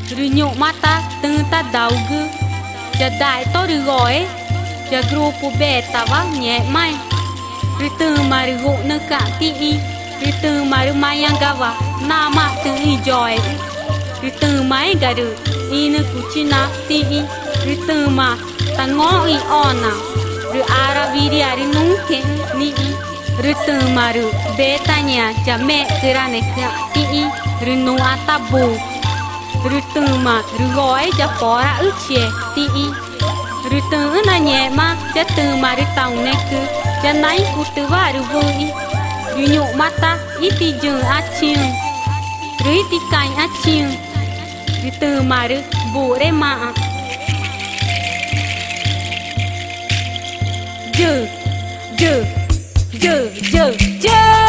Rư nhộ mata từng ta đau gư Chà đại to rư gói Chà grupo beta va nhẹ mai Rư tư mà rư gụ nơ cả ti y Rư tư mà rư mayang gava Na ma tư y joy Rư tư mai gà rư Y nơ kuchina ti y Rư tư mà ta ngó y ona Rư ara viria rư nung ke ni y Rư tư mà rư beta nha Chà mẹ kira ne cả ti y Rư nung ata bu Rư tư mà rư gói chà phó ra ức chè ti y Rư tư na nhẹ ma chà tư mà rư tàu nè cư Chà nấy cụ tư va rư vô y Rư nhộ mata y ti dừng á chiêng Rư y ti canh á chiêng Rư tư mà rư bù rê ma Dư, dư, dư, dư, dư